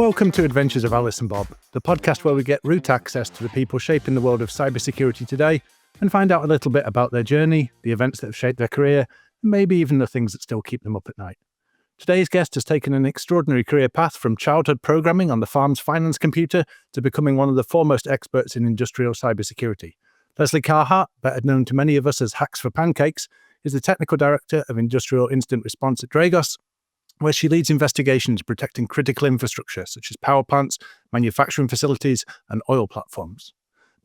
Welcome to Adventures of Alice and Bob, the podcast where we get root access to the people shaping the world of cybersecurity today and find out a little bit about their journey, the events that have shaped their career, and maybe even the things that still keep them up at night. Today's guest has taken an extraordinary career path from childhood programming on the farm's finance computer to becoming one of the foremost experts in industrial cybersecurity. Lesley Carhart, better known to many of us as Hacks for Pancakes, is the Technical Director of Industrial Incident Response at Dragos, where she leads investigations protecting critical infrastructure such as power plants, manufacturing facilities, and oil platforms.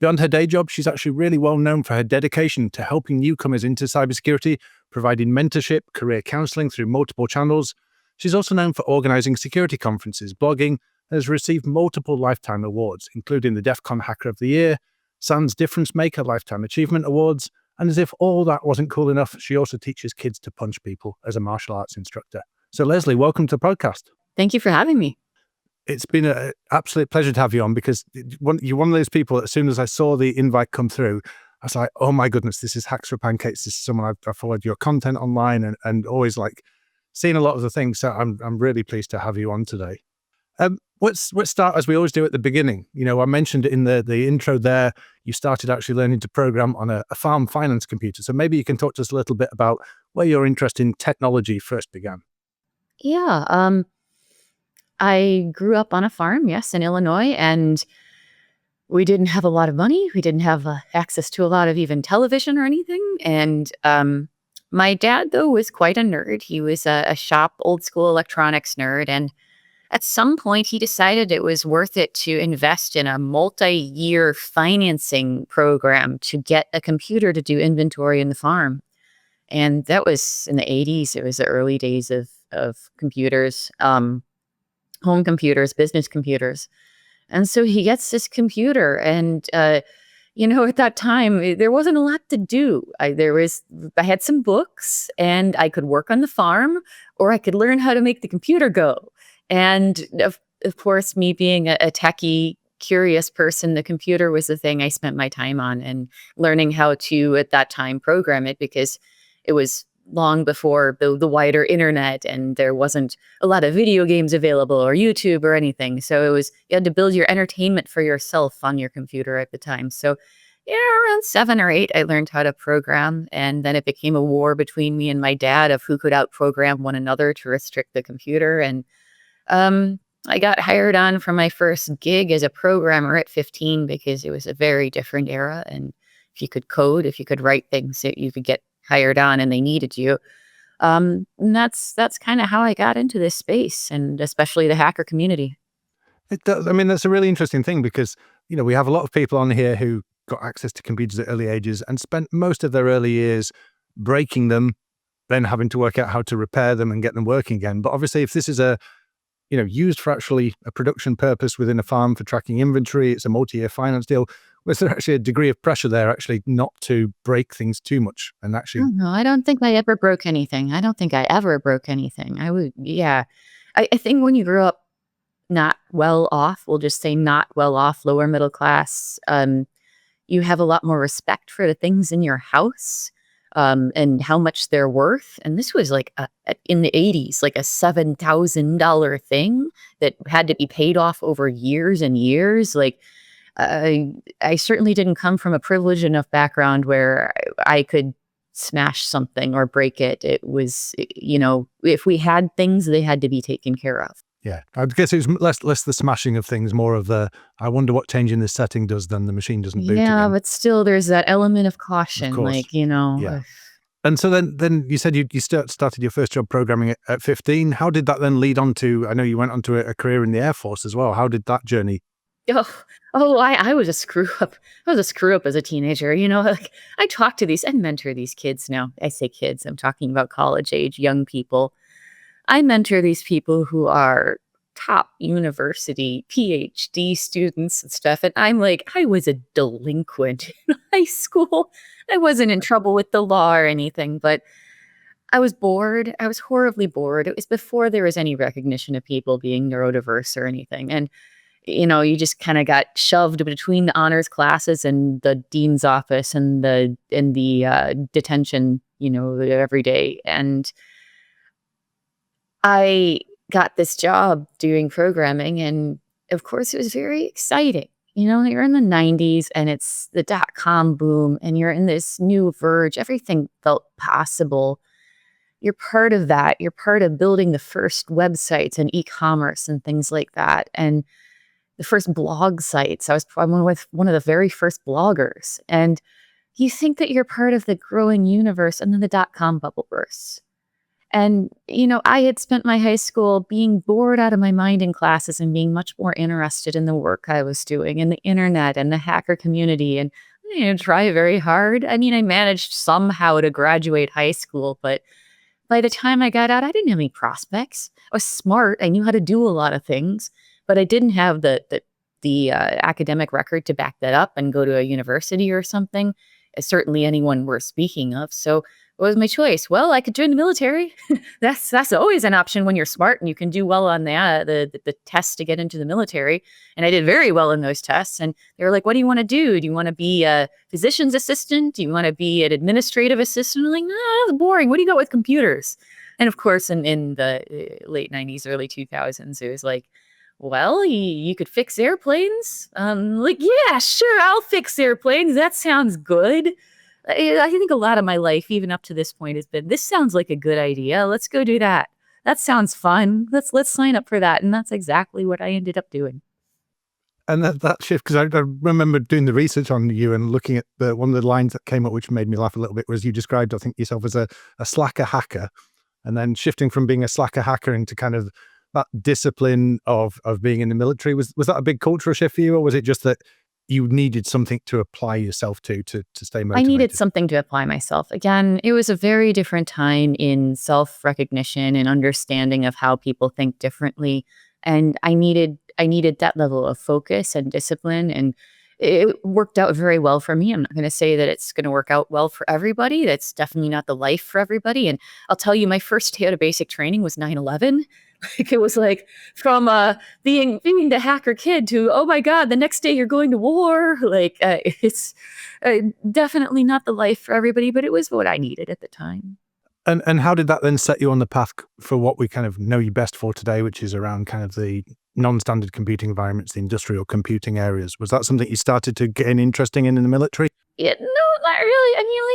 Beyond her day job, she's actually really well known for her dedication to helping newcomers into cybersecurity, providing mentorship, career counseling through multiple channels. She's also known for organizing security conferences, blogging, and has received multiple lifetime awards, including the DEF CON Hacker of the Year, SANS Difference Maker Lifetime Achievement Awards, and as if all that wasn't cool enough, she also teaches kids to punch people as a martial arts instructor. So Lesley, welcome to the podcast. Thank you for having me. It's been an absolute pleasure to have you on because you're one of those people, as soon as I saw the invite come through, I was like, oh my goodness, this is Hacks for Pancakes. This is someone I've followed your content online and always like seeing a lot of the things. So I'm really pleased to have you on today. Let's start as we always do at the beginning. You know, I mentioned in the intro there, you started actually learning to program on a farm finance computer. So maybe you can talk to us a little bit about where your interest in technology first began. Yeah, I grew up on a farm, yes, in Illinois, and we didn't have a lot of money. We didn't have access to a lot of even television or anything. And my dad, though, was quite a nerd. He was a shop, old school electronics nerd. And at some point, he decided it was worth it to invest in a multi-year financing program to get a computer to do inventory in the farm. And that was in the 80s. It was the early days of computers, home computers, business computers. And so he gets this computer and, at that time, there wasn't a lot to do. I had some books and I could work on the farm or I could learn how to make the computer go. And of course, me being a techie, curious person, the computer was the thing I spent my time on and learning how to, at that time, program it because it was long before the wider internet and there wasn't a lot of video games available or YouTube or anything. So you had to build your entertainment for yourself on your computer at the time. So around 7 or 8, I learned how to program. And then it became a war between me and my dad of who could outprogram one another to restrict the computer. And I got hired on for my first gig as a programmer at 15 because it was a very different era. And if you could code, if you could write things, you could get hired on and they needed you. And that's kind of how I got into this space and especially the hacker community. It does. I mean, that's a really interesting thing because, we have a lot of people on here who got access to computers at early ages and spent most of their early years breaking them, then having to work out how to repair them and get them working again. But obviously, if this is used for actually a production purpose within a farm for tracking inventory, it's a multi-year finance deal. Was there actually a degree of pressure there actually not to break things too much and actually? No, I don't think I ever broke anything. I think when you grew up not well off, we'll just say not well off, lower middle class, you have a lot more respect for the things in your house and how much they're worth. And this was like in the 80s, like a $7,000 thing that had to be paid off over years and years. Like, I certainly didn't come from a privileged enough background where I could smash something or break it. It was, if we had things, they had to be taken care of. Yeah, I guess it was less the smashing of things, more of the, I wonder what changing this setting does, then the machine doesn't boot Yeah, again. but still there's that element of caution, Of course. Yeah. And so then you said you started your first job programming at 15. How did that then lead on to, I know you went on to a career in the Air Force as well. How did that journey? I was a screw up. I was a screw up as a teenager. Like I talk to these and mentor these kids now. I say kids, I'm talking about college age, young people. I mentor these people who are top university PhD students and stuff. And I'm like, I was a delinquent in high school. I wasn't in trouble with the law or anything, but I was bored. I was horribly bored. It was before there was any recognition of people being neurodiverse or anything. And you just kind of got shoved between the honors classes and the dean's office and the detention, every day. And I got this job doing programming. And of course, it was very exciting. You're in the 90s and it's the dot-com boom and you're in this new verge. Everything felt possible. You're part of that. You're part of building the first websites and e-commerce and things like that. And the first blog sites. I'm with one of the very first bloggers. And you think that you're part of the growing universe, and then the dot-com bubble bursts. And, I had spent my high school being bored out of my mind in classes and being much more interested in the work I was doing and the internet and the hacker community, and try very hard. I managed somehow to graduate high school, but by the time I got out, I didn't have any prospects. I was smart. I knew how to do a lot of things, but I didn't have the academic record to back that up and go to a university or something. Certainly anyone worth speaking of. So what was my choice? Well, I could join the military. That's always an option when you're smart and you can do well on the tests to get into the military. And I did very well in those tests. And they were like, what do you want to do? Do you want to be a physician's assistant? Do you want to be an administrative assistant? I'm like, no, that's boring. What do you got with computers? And of course, in the late 90s, early 2000s, it was like, well, you could fix airplanes. Like, yeah, sure, I'll fix airplanes. That sounds good. I think a lot of my life, even up to this point, has been, this sounds like a good idea. Let's go do that. That sounds fun. Let's sign up for that. And that's exactly what I ended up doing. And that shift, because I remember doing the research on you and looking at one of the lines that came up, which made me laugh a little bit, was you described, I think, yourself as a slacker hacker, and then shifting from being a slacker hacker into kind of that discipline of being in the military. Was that a big cultural shift for you, or was it just that you needed something to apply yourself to stay motivated? I needed something to apply myself. Again, it was a very different time in self-recognition and understanding of how people think differently. And I needed that level of focus and discipline. And it worked out very well for me. I'm not going to say that it's going to work out well for everybody. That's definitely not the life for everybody. And I'll tell you, my first day out of basic training was 9/11. Like, it was like from being the hacker kid to, oh my God, the next day you're going to war. Like, it's definitely not the life for everybody, but it was what I needed at the time. And how did that then set you on the path for what we kind of know you best for today, which is around kind of the non-standard computing environments, the industrial computing areas? Was that something you started to gain interesting in the military? No, not really.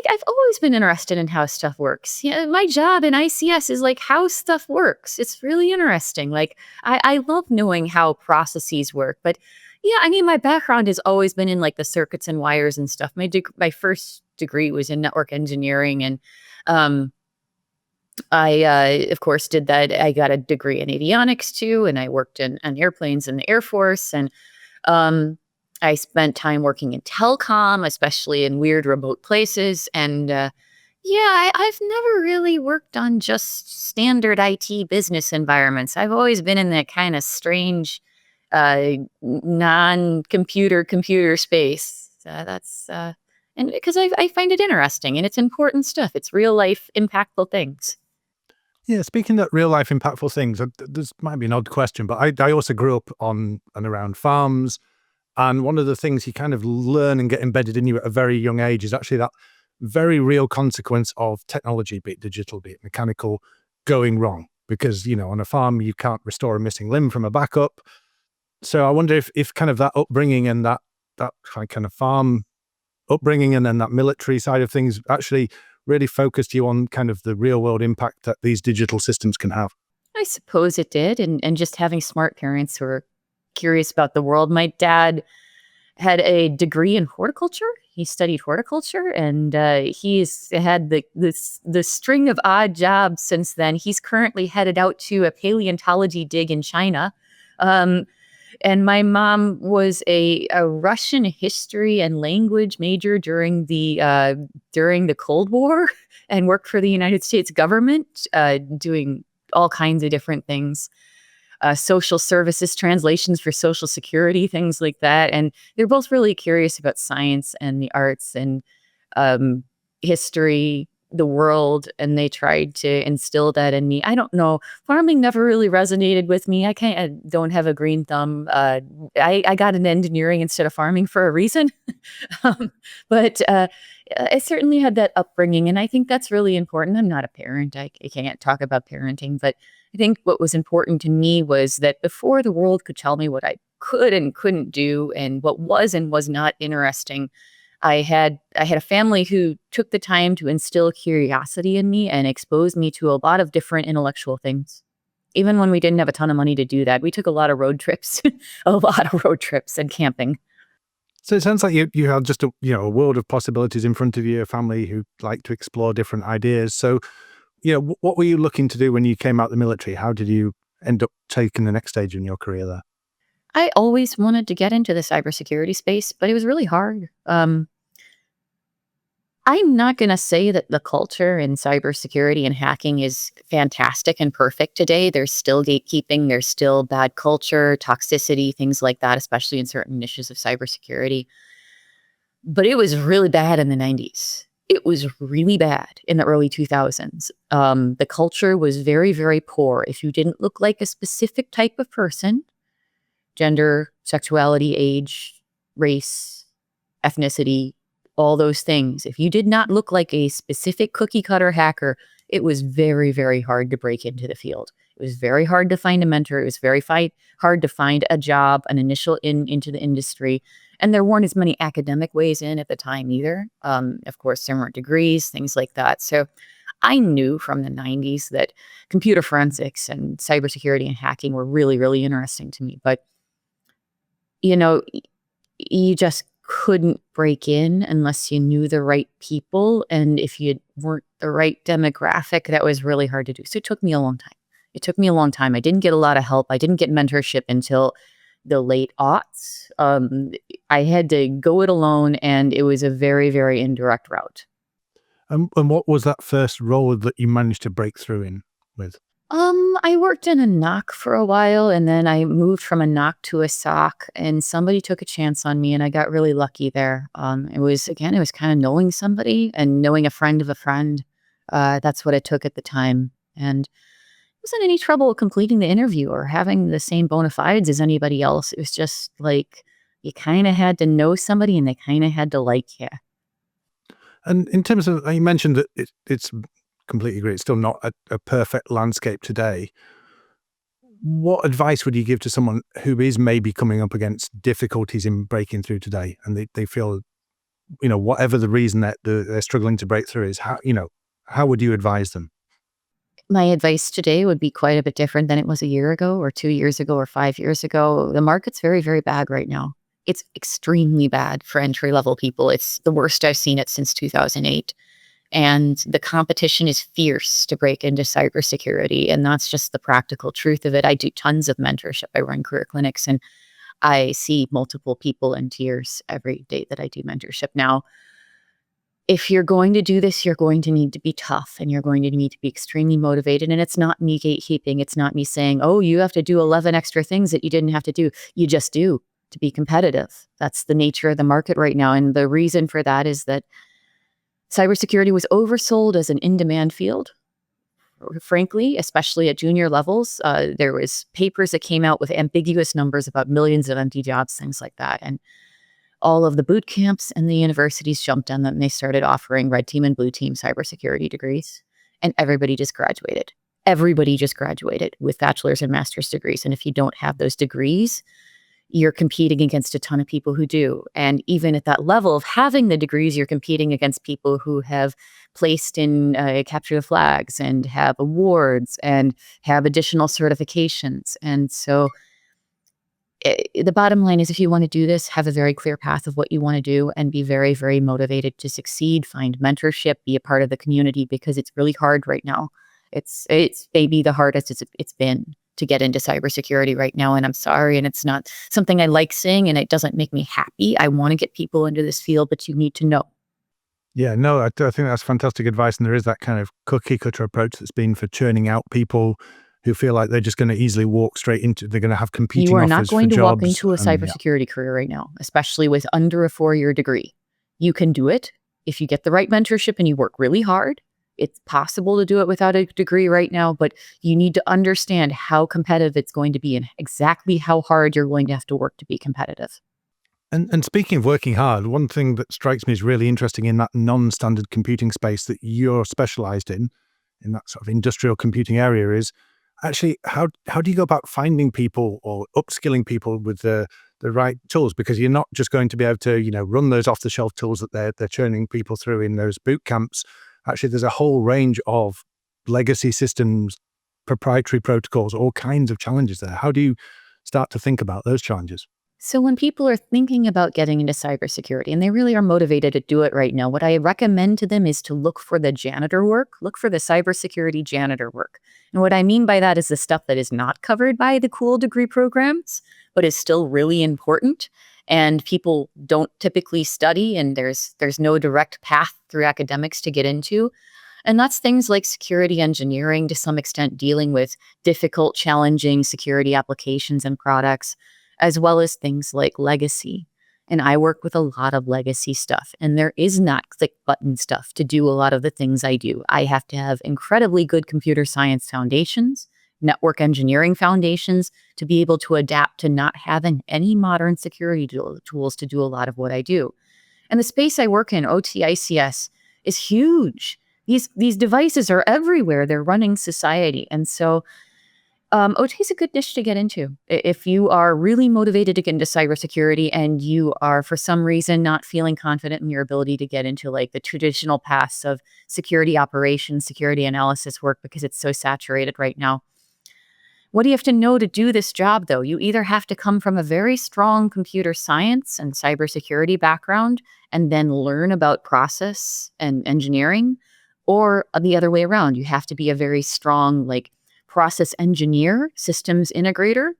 I've always been interested in how stuff works. My job in ICS is like how stuff works. It's really interesting. Like, I love knowing how processes work. But yeah, my background has always been in like the circuits and wires and stuff. My first degree was in network engineering, and I, of course, did that. I got a degree in avionics too, and I worked on airplanes in the Air Force, and I spent time working in telecom, especially in weird remote places. And I've never really worked on just standard IT business environments. I've always been in that kind of strange non-computer computer space. And because I find it interesting and it's important stuff. It's real life impactful things. Yeah, speaking of real life impactful things, this might be an odd question, but I also grew up on and around farms. And one of the things you kind of learn and get embedded in you at a very young age is actually that very real consequence of technology, be it digital, be it mechanical, going wrong. Because, on a farm, you can't restore a missing limb from a backup. So I wonder if kind of that upbringing and that kind of farm upbringing and then that military side of things actually really focused you on kind of the real world impact that these digital systems can have. I suppose it did. And just having smart parents who are curious about the world. My dad had a degree in horticulture. He studied horticulture, and he's had the string of odd jobs since then. He's currently headed out to a paleontology dig in China. And my mom was a Russian history and language major during the Cold War and worked for the United States government, doing all kinds of different things. Social services, translations for Social Security, things like that. And they're both really curious about science and the arts and history. the world, and they tried to instill that in me. I don't know. Farming never really resonated with me. I don't have a green thumb. I got an engineering instead of farming for a reason. um, but I certainly had that upbringing, and I think that's really important. I'm not a parent. I can't talk about parenting, but I think what was important to me was that before the world could tell me what I could and couldn't do and what was and was not interesting, I had a family who took the time to instill curiosity in me and expose me to a lot of different intellectual things. Even when we didn't have a ton of money to do that, we took a lot of road trips, a lot of road trips and camping. So it sounds like you had just a world of possibilities in front of you, a family who like to explore different ideas. So, what were you looking to do when you came out of the military? How did you end up taking the next stage in your career there? I always wanted to get into the cybersecurity space, but it was really hard. I'm not going to say that the culture in cybersecurity and hacking is fantastic and perfect today. There's still gatekeeping, there's still bad culture, toxicity, things like that, especially in certain niches of cybersecurity. But it was really bad in the 90s. It was really bad in the early 2000s. The culture was very, very poor. If you didn't look like a specific type of person, gender, sexuality, age, race, ethnicity, all those things. If you did not look like a specific cookie cutter hacker, it was very, very hard to break into the field. It was very hard to find a mentor. It was very hard to find a job, an initial into the industry. And there weren't as many academic ways in at the time either. Of course, there weren't degrees, things like that. So I knew from the 90s that computer forensics and cybersecurity and hacking were really, really interesting to me. But you just couldn't break in unless you knew the right people. And if you weren't the right demographic, that was really hard to do. So it took me a long time. I didn't get a lot of help. I didn't get mentorship until the late aughts. I had to go it alone, and it was a very, very indirect route. And what was that first role that you managed to break through in with? I worked in a knock for a while, and then I moved from a knock to a SOC, and somebody took a chance on me, and I got really lucky there. It was kind of knowing somebody and knowing a friend of a friend. That's what it took at the time. And it wasn't any trouble completing the interview or having the same bona fides as anybody else. It was just like you kind of had to know somebody and they kind of had to like you. And in terms of, you mentioned that it's completely agree, it's still not a perfect landscape today. What advice would you give to someone who is maybe coming up against difficulties in breaking through today, and they feel, whatever the reason that they're struggling to break through is, how would you advise them? My advice today would be quite a bit different than it was a year ago or 2 years ago or 5 years ago. The market's very, very bad right now. It's extremely bad for entry-level people. It's the worst I've seen it since 2008. And the competition is fierce to break into cybersecurity. And that's just the practical truth of it. I do tons of mentorship. I run career clinics, and I see multiple people in tears every day that I do mentorship. Now, if you're going to do this, you're going to need to be tough, and you're going to need to be extremely motivated. And it's not me gatekeeping. It's not me saying, oh, you have to do 11 extra things that you didn't have to do. You just do to be competitive. That's the nature of the market right now. And the reason for that is that cybersecurity was oversold as an in-demand field, frankly, especially at junior levels. There was papers that came out with ambiguous numbers about millions of empty jobs, things like that. And all of the boot camps and the universities jumped on them. They started offering red team and blue team cybersecurity degrees, and everybody just graduated. Everybody just graduated with bachelor's and master's degrees. And if you don't have those degrees, you're competing against a ton of people who do. And even at that level of having the degrees, you're competing against people who have placed in capture the flags and have awards and have additional certifications. And so the bottom line is, if you want to do this, have a very clear path of what you want to do and be very, very motivated to succeed. Find mentorship, be a part of the community, because it's really hard right now. It's maybe the hardest it's been to get into cybersecurity right now. And I'm sorry, and it's not something I like saying, and it doesn't make me happy. I want to get people into this field, but you need to know. Yeah, no, I think that's fantastic advice. And there is that kind of cookie cutter approach that's been for churning out people who feel like they're just going to easily walk straight into, they're going to have competing You are offers not for going to walk jobs. into a And, cybersecurity career right now, especially with under a 4-year degree. You can do it if you get the right mentorship and you work really hard. it's possible to do it without a degree right now, but you need to understand how competitive it's going to be and exactly how hard you're going to have to work to be competitive. And speaking of working hard, one thing that strikes me as really interesting in that non-standard computing space that you're specialized in that sort of industrial computing area, is actually how do you go about finding people or upskilling people with the right tools? Because you're not just going to be able to, run those off-the-shelf tools that they're churning people through in those boot camps. Actually, there's a whole range of legacy systems, proprietary protocols, all kinds of challenges there. How do you start to think about those challenges? So when people are thinking about getting into cybersecurity and they really are motivated to do it right now, what I recommend to them is to look for the janitor work, look for the cybersecurity janitor work. And what I mean by that is the stuff that is not covered by the cool degree programs, but is still really important. And people don't typically study, and there's no direct path through academics to get into. And that's things like security engineering, to some extent dealing with difficult, challenging security applications and products, as well as things like legacy. And I work with a lot of legacy stuff, and there is not click button stuff to do a lot of the things I do. I have to have incredibly good computer science foundations, network engineering foundations, to be able to adapt to not having any modern security tools to do a lot of what I do. And the space I work in, OT ICS, is huge. These devices are everywhere. They're running society. And so OT is a good niche to get into. If you are really motivated to get into cybersecurity and you are, for some reason, not feeling confident in your ability to get into like the traditional paths of security operations, security analysis work, because it's so saturated right now. What do you have to know to do this job, though? You either have to come from a very strong computer science and cybersecurity background and then learn about process and engineering, or the other way around. You have to be a very strong, like, process engineer, systems integrator,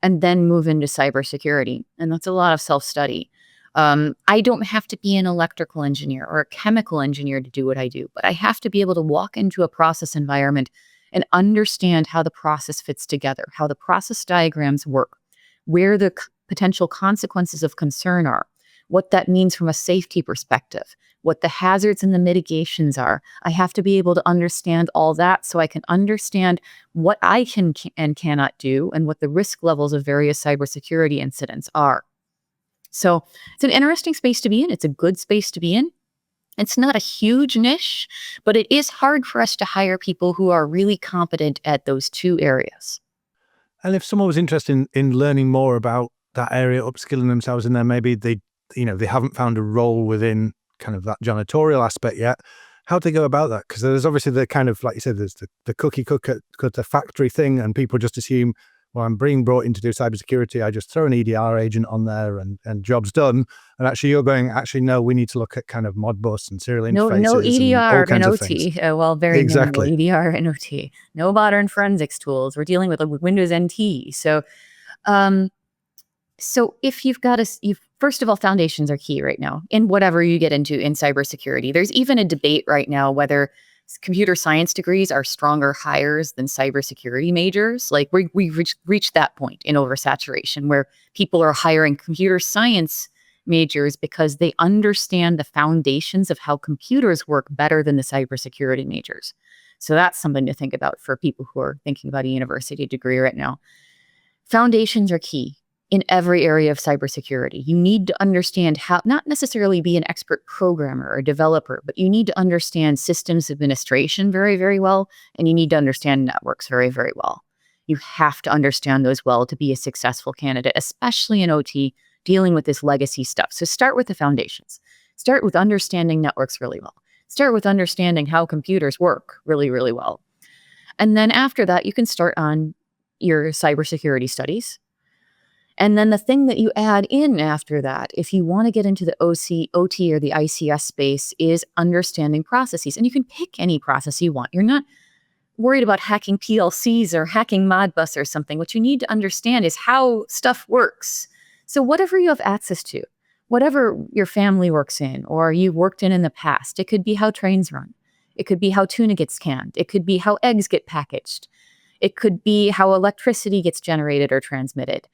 and then move into cybersecurity. And that's a lot of self-study. I don't have to be an electrical engineer or a chemical engineer to do what I do, but I have to be able to walk into a process environment and understand how the process fits together, how the process diagrams work, where the potential consequences of concern are, what that means from a safety perspective, what the hazards and the mitigations are. I have to be able to understand all that so I can understand what I can and cannot do and what the risk levels of various cybersecurity incidents are. So it's an interesting space to be in. It's a good space to be in. It's not a huge niche, but it is hard for us to hire people who are really competent at those two areas. And if someone was interested in learning more about that area, upskilling themselves in there, maybe they haven't found a role within kind of that janitorial aspect yet, how do they go about that? Because there's obviously the kind of, like you said, there's the cookie cutter factory thing, and people just assume, well, I'm being brought in to do cybersecurity, I just throw an EDR agent on there and job's done. And actually you're going, actually, no, we need to look at kind of Modbus and serial interfaces. No and all EDR kinds and of things. OT. Well, very Exactly. minimal EDR and OT. No modern forensics tools. We're dealing with Windows NT. So if you've got first of all, foundations are key right now in whatever you get into in cybersecurity. There's even a debate right now whether computer science degrees are stronger hires than cybersecurity majors. Like we've reached that point in oversaturation where people are hiring computer science majors because they understand the foundations of how computers work better than the cybersecurity majors. So that's something to think about for people who are thinking about a university degree right now. Foundations are key in every area of cybersecurity. You need to understand how, not necessarily be an expert programmer or developer, but you need to understand systems administration very, very well, and you need to understand networks very, very well. You have to understand those well to be a successful candidate, especially in OT, dealing with this legacy stuff. So start with the foundations. Start with understanding networks really well. Start with understanding how computers work really, really well. And then after that, you can start on your cybersecurity studies. And then the thing that you add in after that, if you want to get into the OT or the ICS space, is understanding processes. And you can pick any process you want. You're not worried about hacking PLCs or hacking Modbus or something. What you need to understand is how stuff works. So whatever you have access to, whatever your family works in or you've worked in the past, it could be how trains run. It could be how tuna gets canned. It could be how eggs get packaged. It could be how electricity gets generated or transmitted.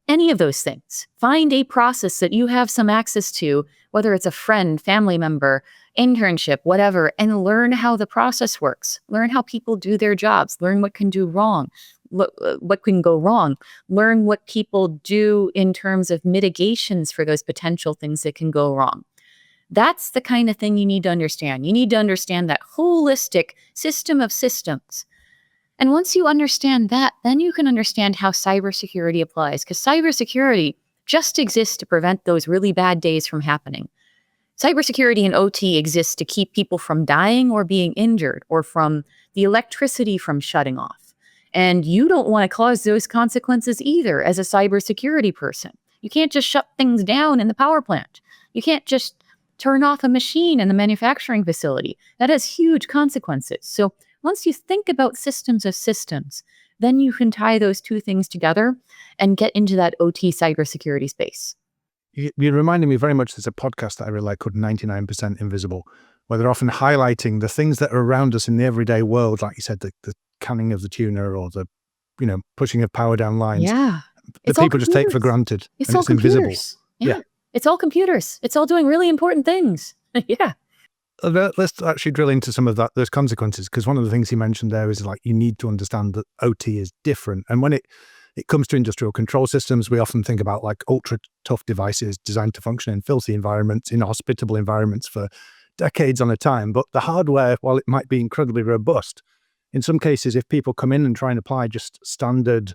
Any of those things. Find a process that you have some access to whether it's a friend, family member, internship, whatever, and learn how the process works. Learn how people do their jobs. Learn what can do wrong, what can go wrong. Learn what people do in terms of mitigations for those potential things that can go wrong. That's the kind of thing you need to understand. You need to understand that holistic system of systems. And once you understand that, then you can understand how cybersecurity applies, because cybersecurity just exists to prevent those really bad days from happening. Cybersecurity and OT exists to keep people from dying or being injured, or from the electricity from shutting off. And you don't want to cause those consequences either as a cybersecurity person. You can't just shut things down in the power plant. You can't just turn off a machine in the manufacturing facility. That has huge consequences. So once you think about systems of systems, then you can tie those two things together and get into that OT cybersecurity space. You're reminding me very much, there's a podcast that I really like called 99% Invisible, where they're often highlighting the things that are around us in the everyday world, like you said, the canning of the tuner, or the pushing of power down lines. Yeah. That people just take for granted. It's all invisible. Yeah. It's all computers. It's all doing really important things. Yeah. Let's actually drill into some of those consequences, because one of the things you mentioned there is like, you need to understand that OT is different. And when it comes to industrial control systems, we often think about like ultra tough devices designed to function in filthy environments, in hospitable environments for decades on a time. But the hardware, while it might be incredibly robust, in some cases, if people come in and try and apply just standard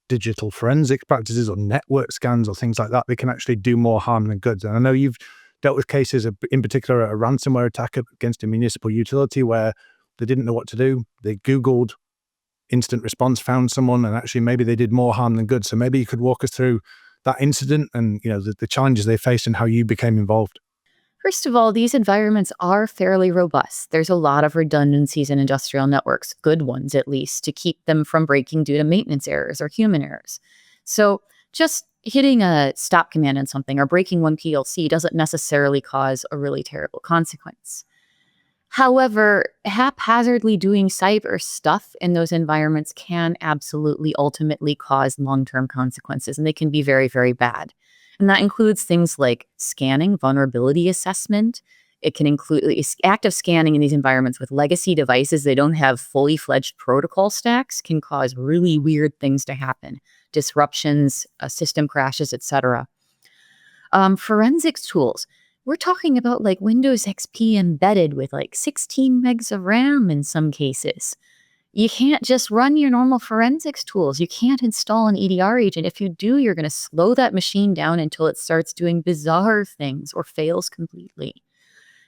digital forensic practices or network scans or things like that, they can actually do more harm than good. And I know you've dealt with cases of, in particular, a ransomware attack against a municipal utility where they didn't know what to do. They Googled instant response, found someone, and actually maybe they did more harm than good. So maybe you could walk us through that incident and the challenges they faced and how you became involved. First of all, these environments are fairly robust. There's a lot of redundancies in industrial networks, good ones at least, to keep them from breaking due to maintenance errors or human errors. So just hitting a stop command on something or breaking one PLC doesn't necessarily cause a really terrible consequence. However, haphazardly doing cyber stuff in those environments can absolutely ultimately cause long-term consequences, and they can be very, very bad. And that includes things like scanning, vulnerability assessment. It can include active scanning in these environments with legacy devices. They don't have fully fledged protocol stacks, can cause really weird things to happen. Disruptions, system crashes, etc. Forensics tools. We're talking about like Windows XP embedded with like 16 megs of RAM in some cases. You can't just run your normal forensics tools. You can't install an EDR agent. If you do, you're going to slow that machine down until it starts doing bizarre things or fails completely.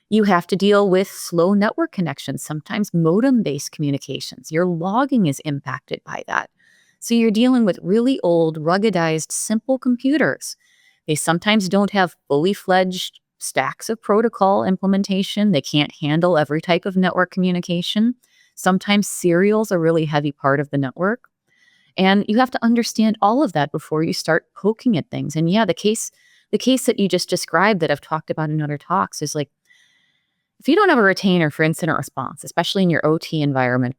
You have to deal with slow network connections, sometimes modem-based communications. Your logging is impacted by that. So you're dealing with really old, ruggedized, simple computers. They sometimes don't have fully fledged stacks of protocol implementation. They can't handle every type of network communication. Sometimes serials are a really heavy part of the network. And you have to understand all of that before you start poking at things. And yeah, the case that you just described that I've talked about in other talks is like, if you don't have a retainer for incident response, especially in your OT environment,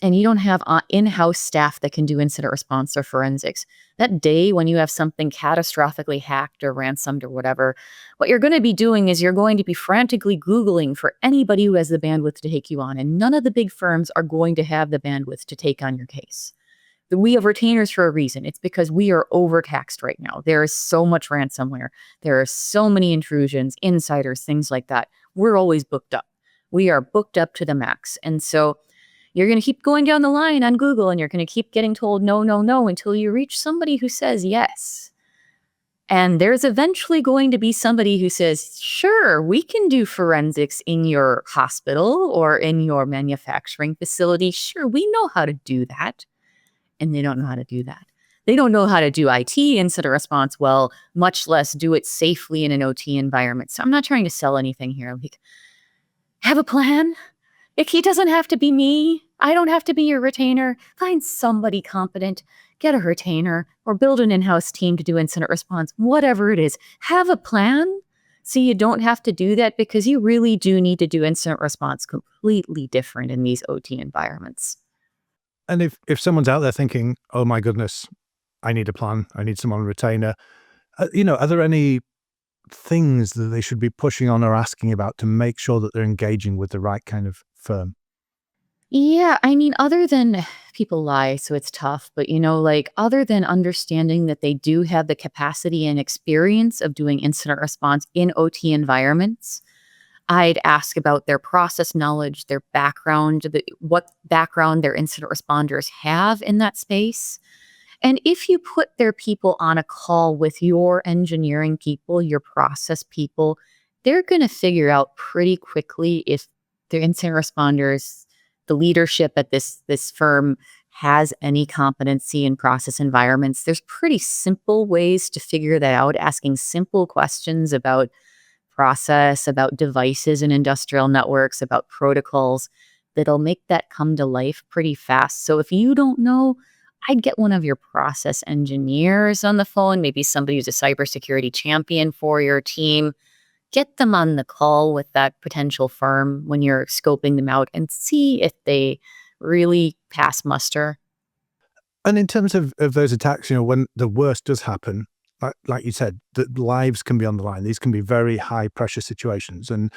and you don't have in-house staff that can do incident response or forensics, that day when you have something catastrophically hacked or ransomed or whatever, what you're going to be doing is you're going to be frantically Googling for anybody who has the bandwidth to take you on. And none of the big firms are going to have the bandwidth to take on your case. We have retainers for a reason. It's because we are overtaxed right now. There is so much ransomware. There are so many intrusions, insiders, things like that. We're always booked up. We are booked up to the max. And so you're going to keep going down the line on Google, and you're going to keep getting told no, no, no, until you reach somebody who says yes. And there's eventually going to be somebody who says, sure, we can do forensics in your hospital or in your manufacturing facility. Sure, we know how to do that. And they don't know how to do that. They don't know how to do IT incident response well, much less do it safely in an OT environment. So I'm not trying to sell anything here. Like, have a plan. It doesn't have to be me. I don't have to be your retainer. Find somebody competent. Get a retainer or build an in-house team to do incident response, whatever it is. Have a plan so you don't have to do that, because you really do need to do incident response completely different in these OT environments. And if someone's out there thinking, oh my goodness, I need a plan, I need someone on retainer, are there any things that they should be pushing on or asking about to make sure that they're engaging with the right kind of firm? Yeah, I mean, other than people lie, so it's tough, but like other than understanding that they do have the capacity and experience of doing incident response in OT environments, I'd ask about their process knowledge, their background, what background their incident responders have in that space. And if you put their people on a call with your engineering people, your process people, they're going to figure out pretty quickly if their incident responders, the leadership at this firm has any competency in process environments. There's pretty simple ways to figure that out, asking simple questions about process, about devices and industrial networks, about protocols that'll make that come to life pretty fast. So if you don't know, I'd get one of your process engineers on the phone, maybe somebody who's a cybersecurity champion for your team. Get them on the call with that potential firm when you're scoping them out and see if they really pass muster. And in terms of those attacks, when the worst does happen, like you said, that lives can be on the line. These can be very high pressure situations. And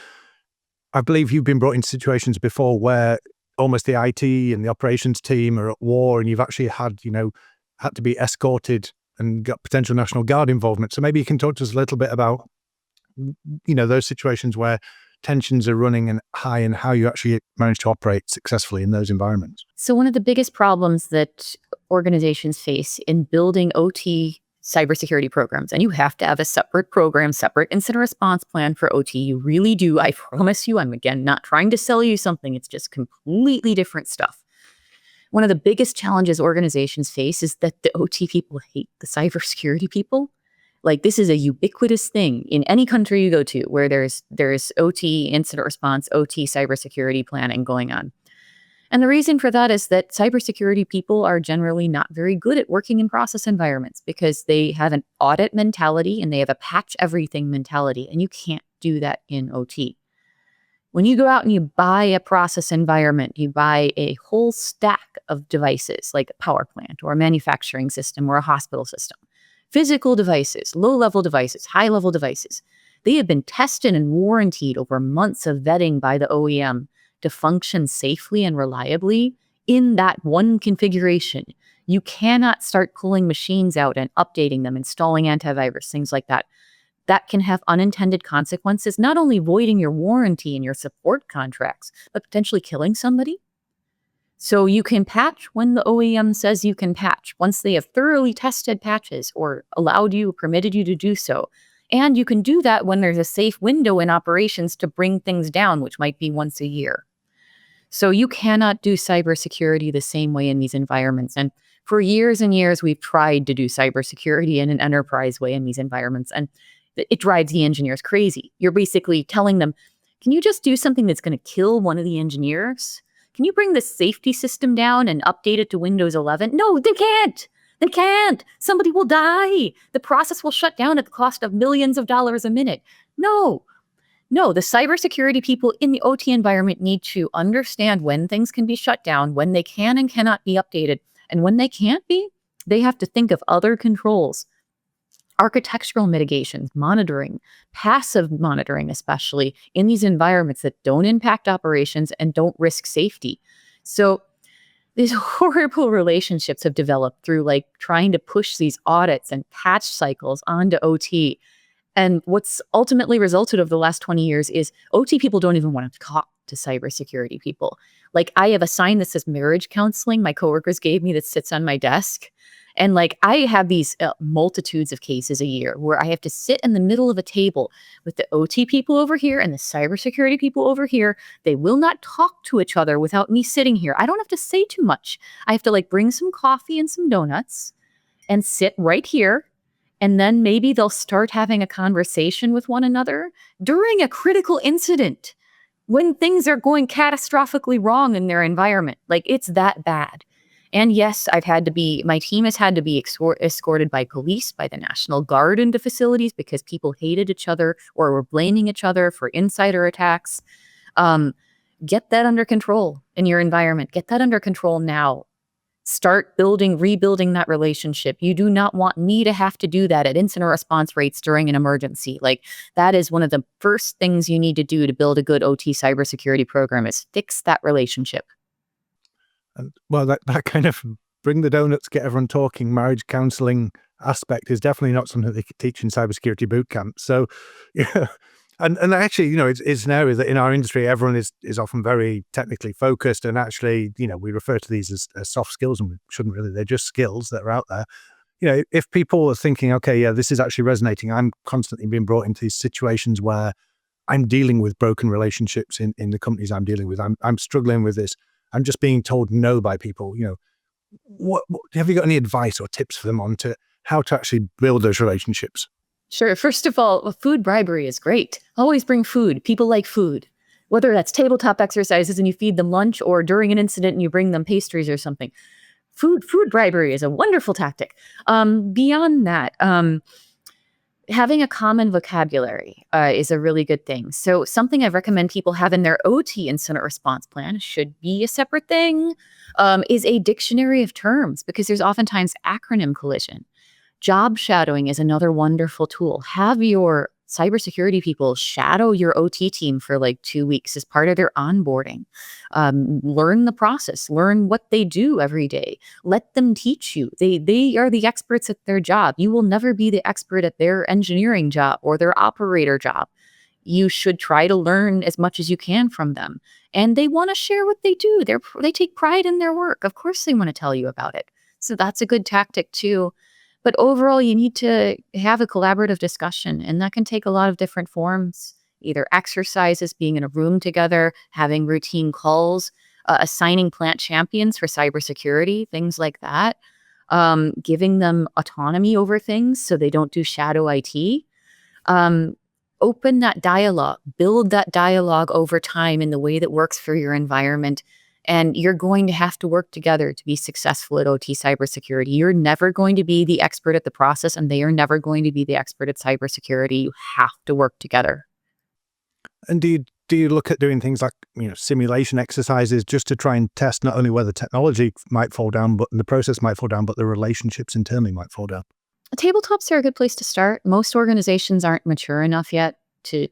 I believe you've been brought into situations before where almost the IT and the operations team are at war, and you've actually had to be escorted and got potential National Guard involvement. So maybe you can talk to us a little bit about, those situations where tensions are running and high, and how you actually manage to operate successfully in those environments. So one of the biggest problems that organizations face in building OT cybersecurity programs, and you have to have a separate program, separate incident response plan for OT. You really do. I promise you, I'm again not trying to sell you something. It's just completely different stuff. One of the biggest challenges organizations face is that the OT people hate the cybersecurity people. Like, this is a ubiquitous thing in any country you go to where there's OT incident response, OT cybersecurity planning going on. And the reason for that is that cybersecurity people are generally not very good at working in process environments because they have an audit mentality and they have a patch everything mentality, and you can't do that in OT. When you go out and you buy a process environment, you buy a whole stack of devices like a power plant or a manufacturing system or a hospital system. Physical devices, low-level devices, high-level devices. They have been tested and warrantied over months of vetting by the OEM to function safely and reliably in that one configuration. You cannot start pulling machines out and updating them, installing antivirus, things like that. That can have unintended consequences, not only voiding your warranty and your support contracts, but potentially killing somebody. So you can patch when the OEM says you can patch, once they have thoroughly tested patches or allowed you, permitted you to do so. And you can do that when there's a safe window in operations to bring things down, which might be once a year. So you cannot do cybersecurity the same way in these environments. And for years and years, we've tried to do cybersecurity in an enterprise way in these environments. And it drives the engineers crazy. You're basically telling them, can you just do something that's going to kill one of the engineers? Can you bring the safety system down and update it to Windows 11? No, they can't. They can't. Somebody will die. The process will shut down at the cost of millions of dollars a minute. No, the cybersecurity people in the OT environment need to understand when things can be shut down, when they can and cannot be updated. And when they can't be, they have to think of other controls. Architectural mitigations, monitoring, passive monitoring, especially in these environments that don't impact operations and don't risk safety. So these horrible relationships have developed through trying to push these audits and patch cycles onto OT. And what's ultimately resulted over the last 20 years is OT people don't even want to talk to cybersecurity people. I have a sign that says marriage counseling my coworkers gave me that sits on my desk. And I have these multitudes of cases a year where I have to sit in the middle of a table with the OT people over here and the cybersecurity people over here. They will not talk to each other without me sitting here. I don't have to say too much. I have to bring some coffee and some donuts and sit right here. And then maybe they'll start having a conversation with one another during a critical incident when things are going catastrophically wrong in their environment. It's that bad. And yes, my team has had to be escorted by police, by the National Guard into facilities because people hated each other or were blaming each other for insider attacks. Get that under control in your environment. Get that under control now. Start rebuilding that relationship. You do not want me to have to do that at incident response rates during an emergency. Like, that is one of the first things you need to do to build a good OT cybersecurity program, is fix that relationship. And well, that kind of bring the donuts, get everyone talking, marriage counseling aspect is definitely not something they could teach in cybersecurity boot camp. So, yeah. And actually, it's an area that in our industry, everyone is often very technically focused. And actually, we refer to these as soft skills, and we shouldn't really. They're just skills that are out there. If people are thinking, okay, yeah, this is actually resonating. I'm constantly being brought into these situations where I'm dealing with broken relationships in the companies I'm dealing with. I'm struggling with this. I'm just being told no by people. What have you got any advice or tips for them on to how to actually build those relationships? Sure. First of all, food bribery is great. Always bring food. People like food. Whether that's tabletop exercises and you feed them lunch, or during an incident and you bring them pastries or something. Food bribery is a wonderful tactic. Beyond that, having a common vocabulary is a really good thing. So something I recommend people have in their OT incident response plan, should be a separate thing, is a dictionary of terms, because there's oftentimes acronym collision. Job shadowing is another wonderful tool. Have your cybersecurity people shadow your OT team for like 2 weeks as part of their onboarding. Learn the process, learn what they do every day. Let them teach you. They are the experts at their job. You will never be the expert at their engineering job or their operator job. You should try to learn as much as you can from them. And they want to share what they do. They take pride in their work. Of course they want to tell you about it. So that's a good tactic too. But overall, you need to have a collaborative discussion, and that can take a lot of different forms, either exercises, being in a room together, having routine calls, assigning plant champions for cybersecurity, things like that, giving them autonomy over things so they don't do shadow IT. Open that dialogue, build that dialogue over time in the way that works for your environment. And you're going to have to work together to be successful at OT cybersecurity. You're never going to be the expert at the process, and they are never going to be the expert at cybersecurity. You have to work together. And do you look at doing things like simulation exercises just to try and test not only whether technology might fall down, but the process might fall down, but the relationships internally might fall down? Tabletops are a good place to start. Most organizations aren't mature enough yet to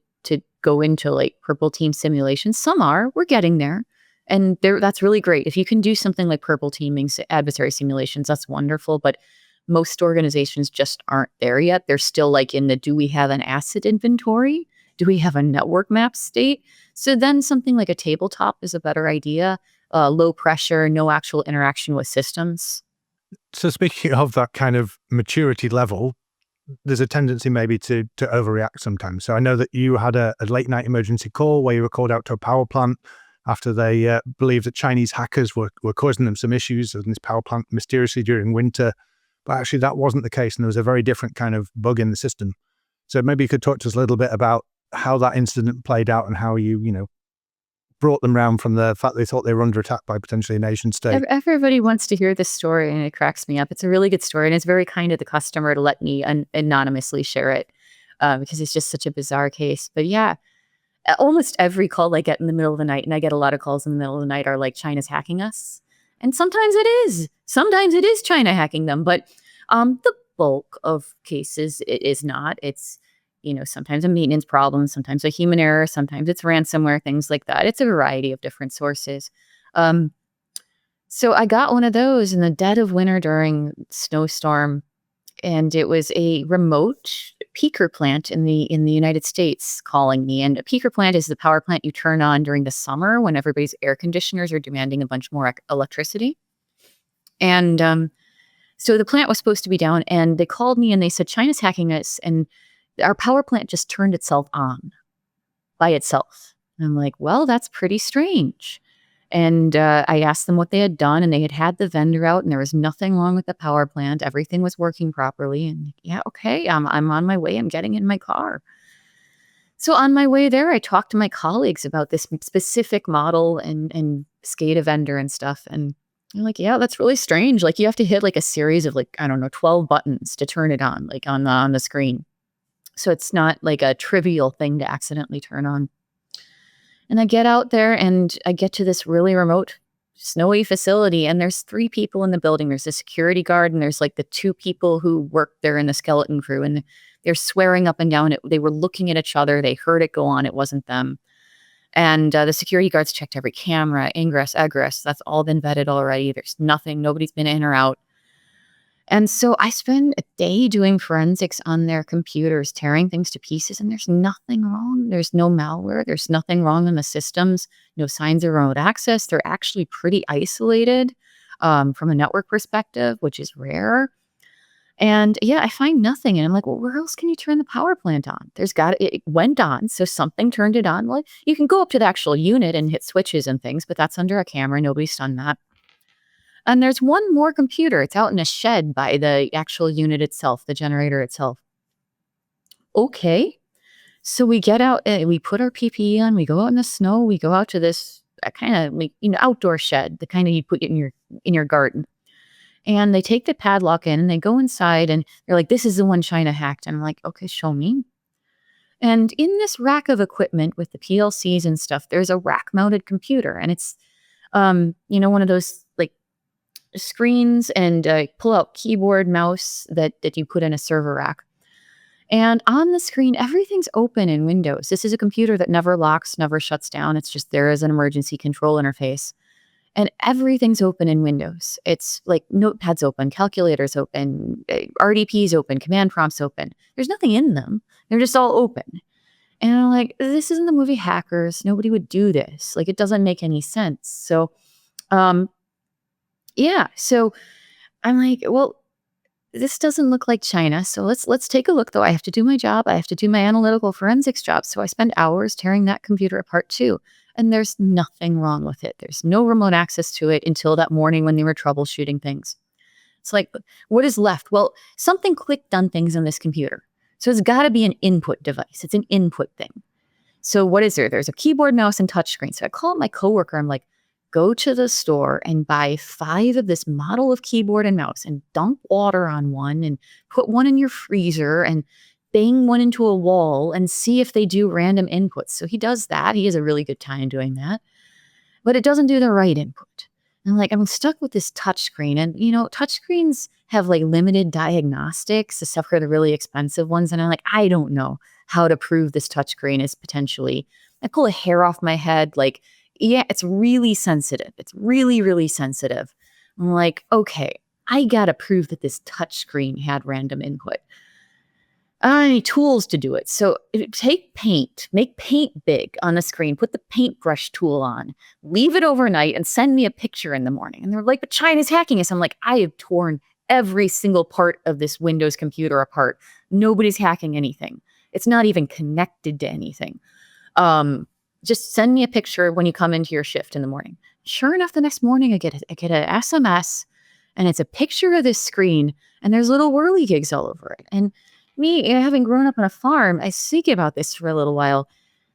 go into like purple team simulations. Some are. We're getting there. And that's really great. If you can do something like purple teaming, adversary simulations, that's wonderful. But most organizations just aren't there yet. They're still like in the, do we have an asset inventory? Do we have a network map state? So then something like a tabletop is a better idea. Low pressure, no actual interaction with systems. So speaking of that kind of maturity level, there's a tendency maybe to overreact sometimes. So I know that you had a late night emergency call where you were called out to a power plant after they believed that Chinese hackers were causing them some issues in this power plant mysteriously during winter. But actually that wasn't the case, and there was a very different kind of bug in the system. So maybe you could talk to us a little bit about how that incident played out and how you brought them round from the fact they thought they were under attack by potentially a nation state. Everybody wants to hear this story, and it cracks me up. It's a really good story, and it's very kind of the customer to let me anonymously share it, because it's just such a bizarre case. But yeah, almost every call I get in the middle of the night, and I get a lot of calls in the middle of the night, are like, China's hacking us. And sometimes it is. Sometimes it is China hacking them. But the bulk of cases, it is not. It's, sometimes a maintenance problem, sometimes a human error, sometimes it's ransomware, things like that. It's a variety of different sources. So I got one of those in the dead of winter during snowstorm. And it was a remote peaker plant in the United States calling me. And a peaker plant is the power plant you turn on during the summer when everybody's air conditioners are demanding a bunch more electricity. And so the plant was supposed to be down, and they called me and they said, China's hacking us, and our power plant just turned itself on by itself. And I'm like, well, that's pretty strange. And I asked them what they had done, and they had the vendor out, and there was nothing wrong with the power plant. Everything was working properly. And yeah, okay, I'm on my way. I'm getting in my car. So on my way there, I talked to my colleagues about this specific model and SCADA vendor and stuff. And they're like, yeah, that's really strange. Like, you have to hit like a series of 12 buttons to turn it on, like on the screen. So it's not like a trivial thing to accidentally turn on. And I get out there and I get to this really remote snowy facility, and there's 3 people in the building. There's a security guard, and there's like the 2 people who work there in the skeleton crew, and they're swearing up and down. They were looking at each other. They heard it go on. It wasn't them. And the security guards checked every camera, ingress, egress. That's all been vetted already. There's nothing. Nobody's been in or out. And so I spend a day doing forensics on their computers, tearing things to pieces, and there's nothing wrong. There's no malware. There's nothing wrong in the systems. No signs of remote access. They're actually pretty isolated from a network perspective, which is rare. And yeah, I find nothing. And I'm like, well, where else can you turn the power plant on? It went on. So something turned it on. Well, you can go up to the actual unit and hit switches and things, but that's under a camera. Nobody's done that. And there's one more computer. It's out in a shed by the actual unit itself, the generator itself. Okay. So we get out, we put our PPE on, we go out in the snow, we go out to this kind of outdoor shed, the kind of you put in your garden. And they take the padlock in and they go inside and they're like, this is the one China hacked. And I'm like, okay, show me. And in this rack of equipment with the PLCs and stuff, there's a rack mounted computer. And it's, one of those like screens and pull out keyboard, mouse that you put in a server rack. And on the screen, everything's open in Windows. This is a computer that never locks, never shuts down. It's just there as an emergency control interface. And everything's open in Windows. It's like notepads open, calculators open, RDPs open, command prompts open. There's nothing in them. They're just all open. And I'm like, this isn't the movie Hackers. Nobody would do this. Like, it doesn't make any sense. So, So I'm like, well, this doesn't look like China. So let's take a look, though. I have to do my job. I have to do my analytical forensics job. So I spend hours tearing that computer apart too. And there's nothing wrong with it. There's no remote access to it until that morning when they were troubleshooting things. It's like, what is left? Well, something clicked on things on this computer. So it's got to be an input device. It's an input thing. So what is there? There's a keyboard, mouse, and touchscreen. So I call up my coworker. I'm like, go to the store and buy 5 of this model of keyboard and mouse and dump water on one and put one in your freezer and bang one into a wall and see if they do random inputs. So he does that. He has a really good time doing that. But it doesn't do the right input. And I'm stuck with this touchscreen. And, touchscreens have like limited diagnostics, except for the really expensive ones. And I'm like, I don't know how to prove this touchscreen is potentially, I pull a hair off my head. Like, yeah, it's really sensitive. It's really, really sensitive. I'm like, okay, I got to prove that this touchscreen had random input. I need tools to do it. So take paint, make paint big on the screen, put the paintbrush tool on, leave it overnight and send me a picture in the morning. And they're like, but China's hacking us. I'm like, I have torn every single part of this Windows computer apart. Nobody's hacking anything. It's not even connected to anything. Just send me a picture when you come into your shift in the morning. Sure enough, the next morning I get an SMS and it's a picture of this screen and there's little whirligigs all over it. And me, having grown up on a farm, I think about this for a little while.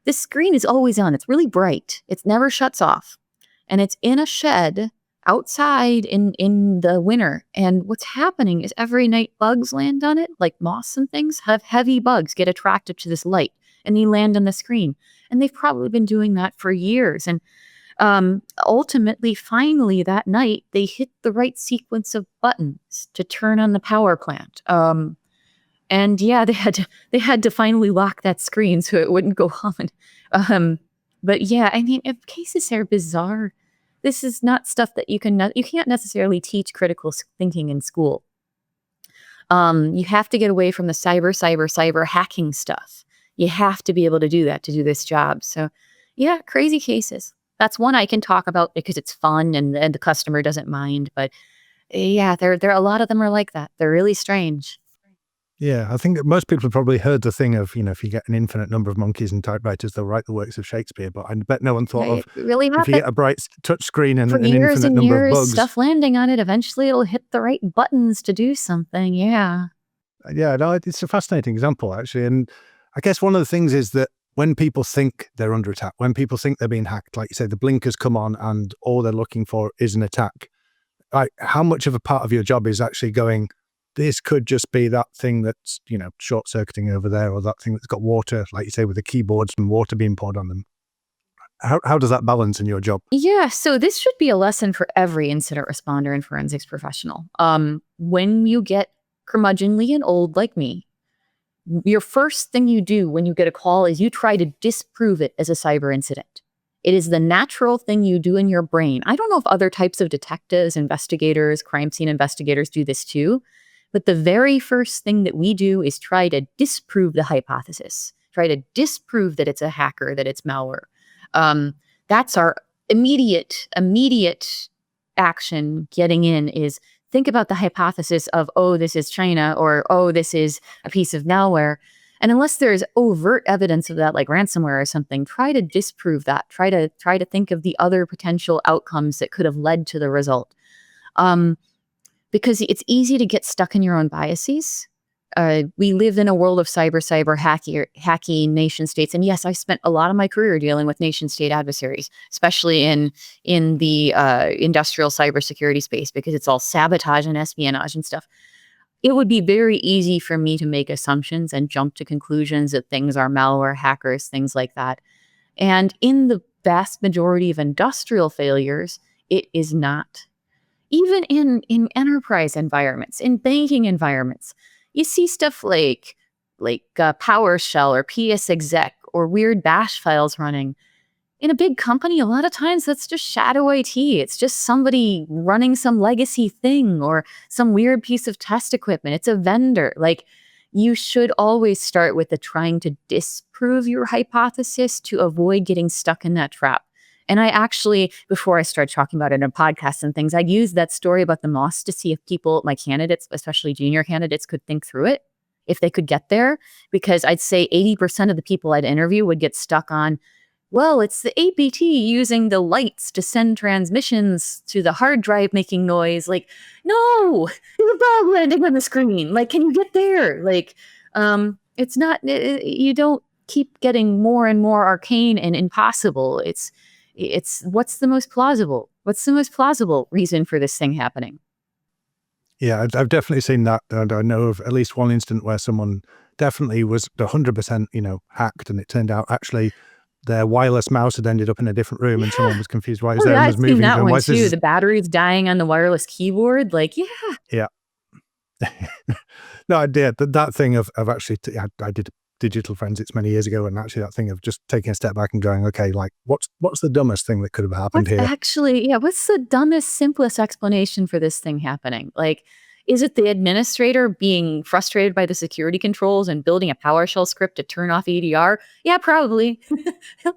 This screen is always on. It's really bright. It never shuts off. And it's in a shed outside in the winter. And what's happening is every night bugs land on it, like moths and things. Heavy bugs get attracted to this light and they land on the screen. And they've probably been doing that for years. And ultimately, finally, that night, they hit the right sequence of buttons to turn on the power plant. And yeah, they had to finally lock that screen so it wouldn't go on. But yeah, I mean, if cases are bizarre, this is not stuff that you can't necessarily teach critical thinking in school. You have to get away from the cyber hacking stuff. You have to be able to do that to do this job. So yeah, crazy cases. That's one I can talk about because it's fun and the customer doesn't mind. But yeah, there a lot of them are like that. They're really strange. Yeah, I think most people have probably heard the thing of, if you get an infinite number of monkeys and typewriters, they'll write the works of Shakespeare. But I bet no one thought of, really if you get a bright touch screen and for an years infinite and number years, of bugs. stuff landing on it, eventually it'll hit the right buttons to do something. Yeah. Yeah, no, it's a fascinating example, actually. And I guess one of the things is that when people think they're under attack, when people think they're being hacked, like you say, the blinkers come on and all they're looking for is an attack. How much of a part of your job is actually going, this could just be that thing that's, short-circuiting over there, or that thing that's got water, like you say, with the keyboards and water being poured on them. How does that balance in your job? Yeah, so this should be a lesson for every incident responder and forensics professional. When you get curmudgeonly and old like me, your first thing you do when you get a call is you try to disprove it as a cyber incident. It is the natural thing you do in your brain. I don't know if other types of detectives, investigators, crime scene investigators do this too, but the very first thing that we do is try to disprove the hypothesis, try to disprove that it's a hacker, that it's malware. That's our immediate action getting in is think about the hypothesis of, oh, this is China, or, oh, this is a piece of malware. And unless there's overt evidence of that, like ransomware or something, try to disprove that. Try to think of the other potential outcomes that could have led to the result. Because it's easy to get stuck in your own biases. We live in a world of cyber hacky nation states. And yes, I spent a lot of my career dealing with nation state adversaries, especially in the industrial cybersecurity space, because it's all sabotage and espionage and stuff. It would be very easy for me to make assumptions and jump to conclusions that things are malware, hackers, things like that. And in the vast majority of industrial failures, it is not. Even in enterprise environments, in banking environments, you see stuff like PowerShell or PSExec or weird bash files running. In a big company, a lot of times that's just shadow IT. It's just somebody running some legacy thing or some weird piece of test equipment. It's a vendor. Like, you should always start with the trying to disprove your hypothesis to avoid getting stuck in that trap. And I actually, before I started talking about it in a podcast and things, I'd use that story about the Moths to see if people, my candidates, especially junior candidates, could think through it, if they could get there. Because I'd say 80% of the people I'd interview would get stuck on, well, it's the APT using the lights to send transmissions to the hard drive making noise. Like, no, there's a bug landing on the screen. Like, can you get there? Like, it's not, you don't keep getting more and more arcane and impossible. It's what's the most plausible? What's the most plausible reason for this thing happening? Yeah, I've definitely seen that. And I know of at least one incident where someone definitely was 100%, hacked, and it turned out actually their wireless mouse had ended up in a different room, and someone was confused why it was there and was I've seen moving. that And one why is too. this? The battery's dying on the wireless keyboard. Like, yeah. Yeah. No, I did that thing of actually. I did digital forensics many years ago, and actually that thing of just taking a step back and going, okay, like what's the dumbest thing that could have happened here? What's the dumbest, simplest explanation for this thing happening? Like, is it the administrator being frustrated by the security controls and building a PowerShell script to turn off EDR? Yeah, probably.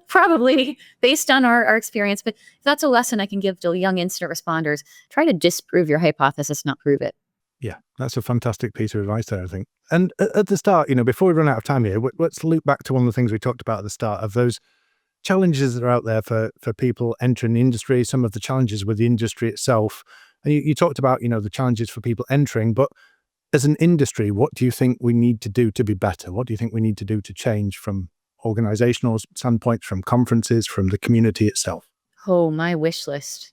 Probably, based on our experience. But if that's a lesson I can give to young incident responders, try to disprove your hypothesis, not prove it. Yeah, that's a fantastic piece of advice there, I think. And at the start, before we run out of time here, let's loop back to one of the things we talked about at the start of those challenges that are out there for people entering the industry, some of the challenges with the industry itself. And you talked about, the challenges for people entering, but as an industry, what do you think we need to do to be better? What do you think we need to do to change from organizational standpoints, from conferences, from the community itself? Oh, my wish list.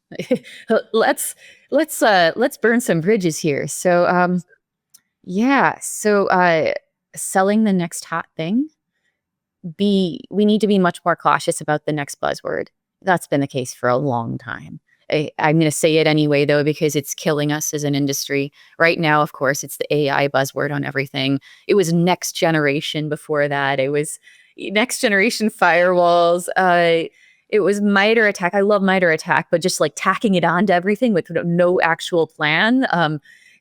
Let's burn some bridges here. So, selling the next hot thing. We need to be much more cautious about the next buzzword. That's been the case for a long time. I'm going to say it anyway, though, because it's killing us as an industry. Right now, of course, it's the AI buzzword on everything. It was next generation before that. It was next generation firewalls. It was MITRE ATT&CK. I love MITRE ATT&CK, but just like tacking it onto everything with no actual plan.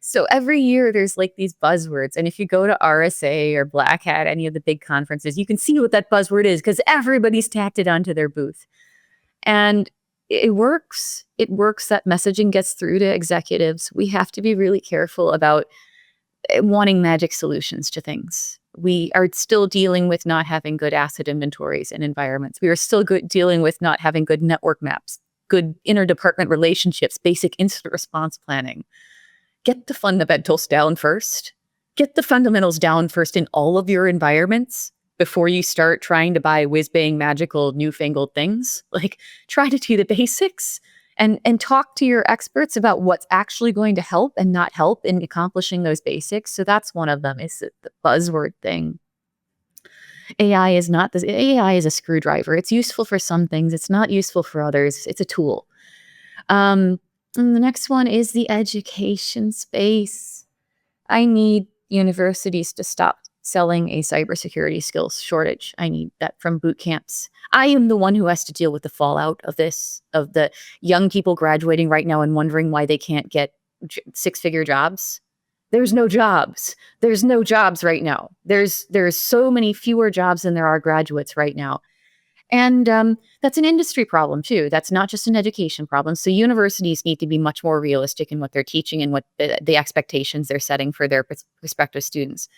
So every year there's like these buzzwords. And if you go to RSA or Black Hat, any of the big conferences, you can see what that buzzword is because everybody's tacked it onto their booth. And it works. It works. That messaging gets through to executives. We have to be really careful about wanting magic solutions to things. We are still dealing with not having good asset inventories and environments. We are still dealing with not having good network maps, good interdepartment relationships, basic incident response planning. Get the fundamentals down first. Get the fundamentals down first in all of your environments before you start trying to buy whiz-bang magical newfangled things. Like, try to do the basics and talk to your experts about what's actually going to help and not help in accomplishing those basics. So that's one of them, is the buzzword thing. AI is not this. AI is a screwdriver. It's useful for some things. It's not useful for others. It's a tool. And the next one is the education space. I need universities to stop selling a cybersecurity skills shortage. I need that from boot camps. I am the one who has to deal with the fallout of this, of the young people graduating right now and wondering why they can't get six-figure jobs. There's no jobs. There's no jobs right now. There's so many fewer jobs than there are graduates right now. And that's an industry problem too. That's not just an education problem. So universities need to be much more realistic in what they're teaching and what the expectations they're setting for their prospective students.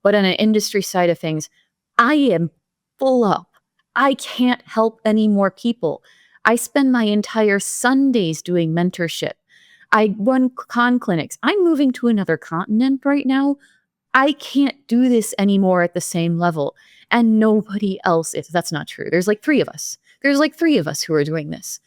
But on an industry side of things, I am full up. I can't help any more people. I spend my entire Sundays doing mentorship. I run con clinics. I'm moving to another continent right now. I can't do this anymore at the same level. And nobody else is. That's not true. There's like 3 of us. There's like 3 of us who are doing this.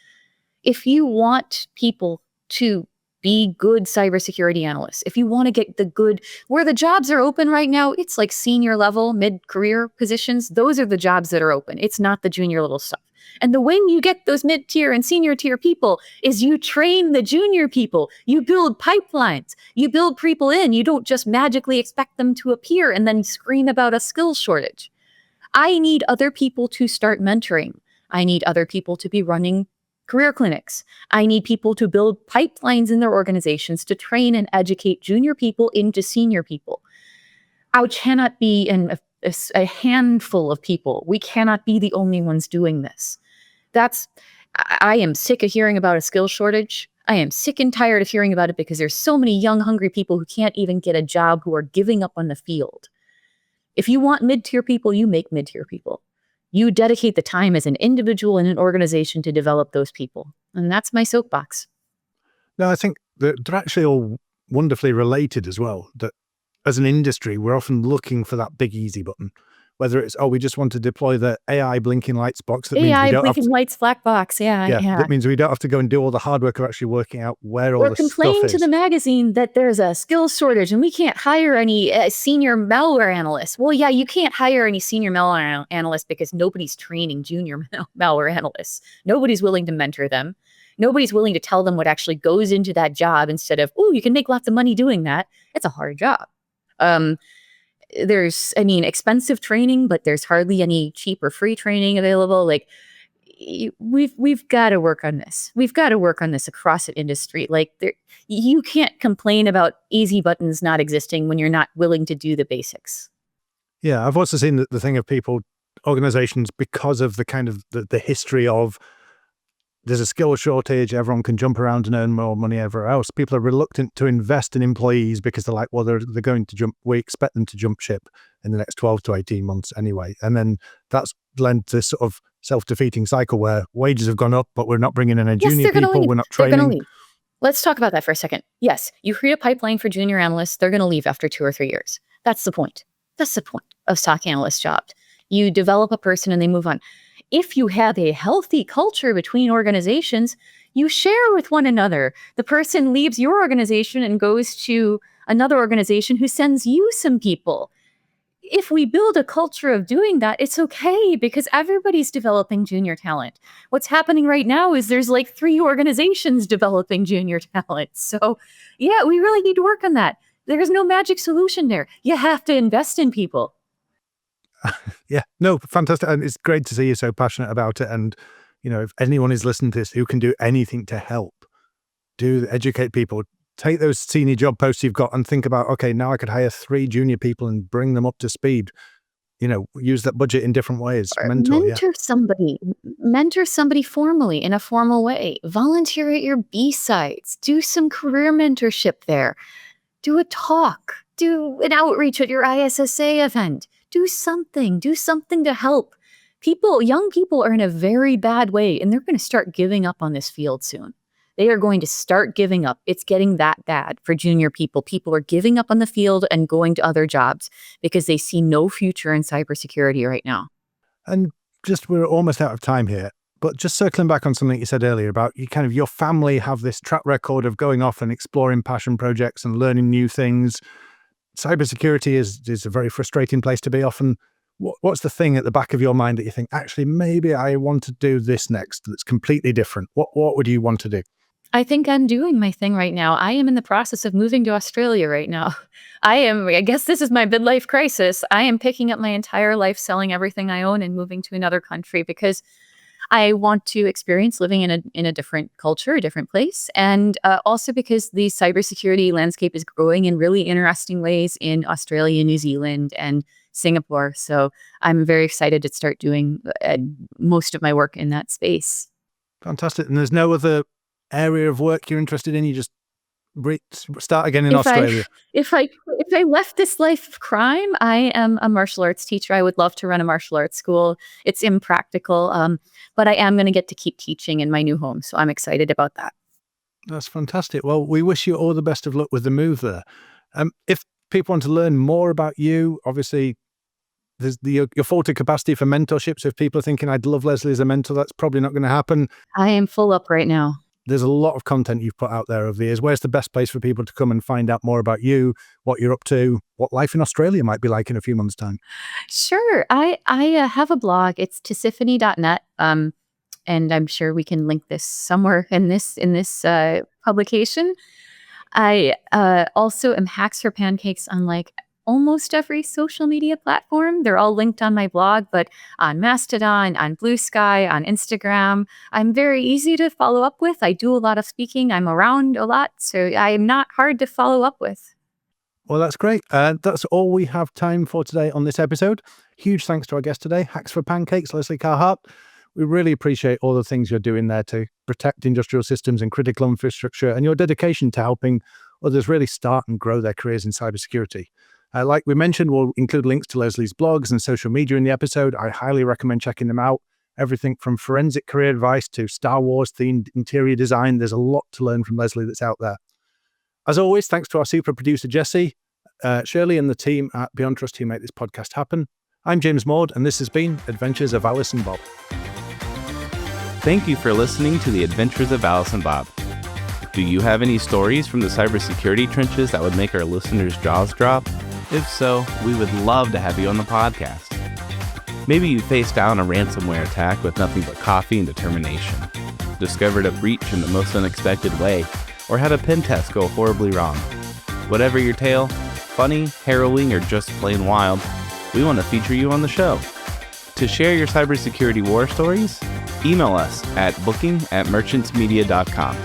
If you want people to be good cybersecurity analysts, if you want to get the good, where the jobs are open right now, it's like senior level, mid-career positions. Those are the jobs that are open. It's not the junior level stuff. And the way you get those mid-tier and senior tier people is you train the junior people. You build pipelines. You build people in. You don't just magically expect them to appear and then scream about a skills shortage. I need other people to start mentoring. I need other people to be running career clinics. I need people to build pipelines in their organizations to train and educate junior people into senior people. I cannot be a handful of people. We cannot be the only ones doing this. I am sick of hearing about a skills shortage. I am sick and tired of hearing about it because there's so many young, hungry people who can't even get a job, who are giving up on the field. If you want mid-tier people, you make mid-tier people. You dedicate the time as an individual in an organization to develop those people. And that's my soapbox. No, I think that they're actually all wonderfully related as well. That as an industry, we're often looking for that big easy button. Whether it's, we just want to deploy the AI blinking lights box. That means we don't have to, lights black box. Yeah. That means we don't have to go and do all the hard work of actually working out where all the stuff is. Or complain to the magazine that there's a skills shortage and we can't hire any senior malware analysts. Well, yeah, you can't hire any senior malware analysts because nobody's training junior malware analysts. Nobody's willing to mentor them. Nobody's willing to tell them what actually goes into that job instead of, you can make lots of money doing that. It's a hard job. There's, expensive training, but there's hardly any cheap or free training available. Like, we've got to work on this. We've got to work on this across the industry. Like, you can't complain about easy buttons not existing when you're not willing to do the basics. Yeah, I've also seen the thing of people, organizations, because of the kind of the history of there's a skill shortage, everyone can jump around and earn more money everywhere else. People are reluctant to invest in employees because they're like, well, they're going to jump. We expect them to jump ship in the next 12 to 18 months anyway. And then that's led to sort of self-defeating cycle where wages have gone up, but we're not bringing in junior people. We're not training. They're going to leave. Let's talk about that for a second. Yes, you create a pipeline for junior analysts. They're going to leave after 2 or 3 years. That's the point. That's the point of SOC analyst jobs. You develop a person and they move on. If you have a healthy culture between organizations, you share with one another. The person leaves your organization and goes to another organization who sends you some people. If we build a culture of doing that, it's okay because everybody's developing junior talent. What's happening right now is there's like 3 organizations developing junior talent. So yeah, we really need to work on that. There's no magic solution there. You have to invest in people. Yeah, no, fantastic. And it's great to see you so passionate about it. And, if anyone is listening to this who can do anything to help, educate people, take those senior job posts you've got and think about, okay, now I could hire 3 junior people and bring them up to speed. Use that budget in different ways. Mentor somebody formally in a formal way. Volunteer at your B-sites. Do some career mentorship there. Do a talk. Do an outreach at your ISSA event. Do something to help. Young people are in a very bad way, and they're going to start giving up on this field soon. They are going to start giving up. It's getting that bad for junior people. People are giving up on the field and going to other jobs because they see no future in cybersecurity right now. And we're almost out of time here, but just circling back on something you said earlier about your family have this track record of going off and exploring passion projects and learning new things. Cybersecurity is a very frustrating place to be often. What's the thing at the back of your mind that you think, actually, maybe I want to do this next that's completely different? What would you want to do? I think I'm doing my thing right now. I am in the process of moving to Australia right now. I guess this is my midlife crisis. I am picking up my entire life, selling everything I own and moving to another country because I want to experience living in a different culture, a different place. And also because the cybersecurity landscape is growing in really interesting ways in Australia, New Zealand, and Singapore. So I'm very excited to start doing most of my work in that space. Fantastic. And there's no other area of work you're interested in? You just start again in Australia? If I left this life of crime, I am a martial arts teacher. I would love to run a martial arts school. It's impractical, but I am going to get to keep teaching in my new home. So I'm excited about that. That's fantastic. Well, we wish you all the best of luck with the move there. If people want to learn more about you, obviously, there's your full to capacity for mentorship. So if people are thinking, I'd love Lesley as a mentor, that's probably not going to happen. I am full up right now. There's a lot of content you've put out there over the years. Where's the best place for people to come and find out more about you, what you're up to, what life in Australia might be like in a few months' time? Sure. I have a blog. It's tisiphony.net. And I'm sure we can link this somewhere in this publication. I also am Hacks for Pancakes on almost every social media platform. They're all linked on my blog, but on Mastodon, on Blue Sky, on Instagram. I'm very easy to follow up with. I do a lot of speaking. I'm around a lot, so I am not hard to follow up with. Well, that's great. That's all we have time for today on this episode. Huge thanks to our guest today, Hacks for Pancakes, Lesley Carhart. We really appreciate all the things you're doing there to protect industrial systems and critical infrastructure, and your dedication to helping others really start and grow their careers in cybersecurity. Like we mentioned, we'll include links to Lesley's blogs and social media in the episode. I highly recommend checking them out. Everything from forensic career advice to Star Wars themed interior design. There's a lot to learn from Lesley that's out there. As always, thanks to our super producer, Jesse, Shirley, and the team at BeyondTrust who make this podcast happen. I'm James Maud, and this has been Adventures of Alice and Bob. Thank you for listening to the Adventures of Alice and Bob. Do you have any stories from the cybersecurity trenches that would make our listeners' jaws drop? If so, we would love to have you on the podcast. Maybe you faced down a ransomware attack with nothing but coffee and determination, discovered a breach in the most unexpected way, or had a pen test go horribly wrong. Whatever your tale, funny, harrowing, or just plain wild, we want to feature you on the show. To share your cybersecurity war stories, email us at booking@merchantsmedia.com.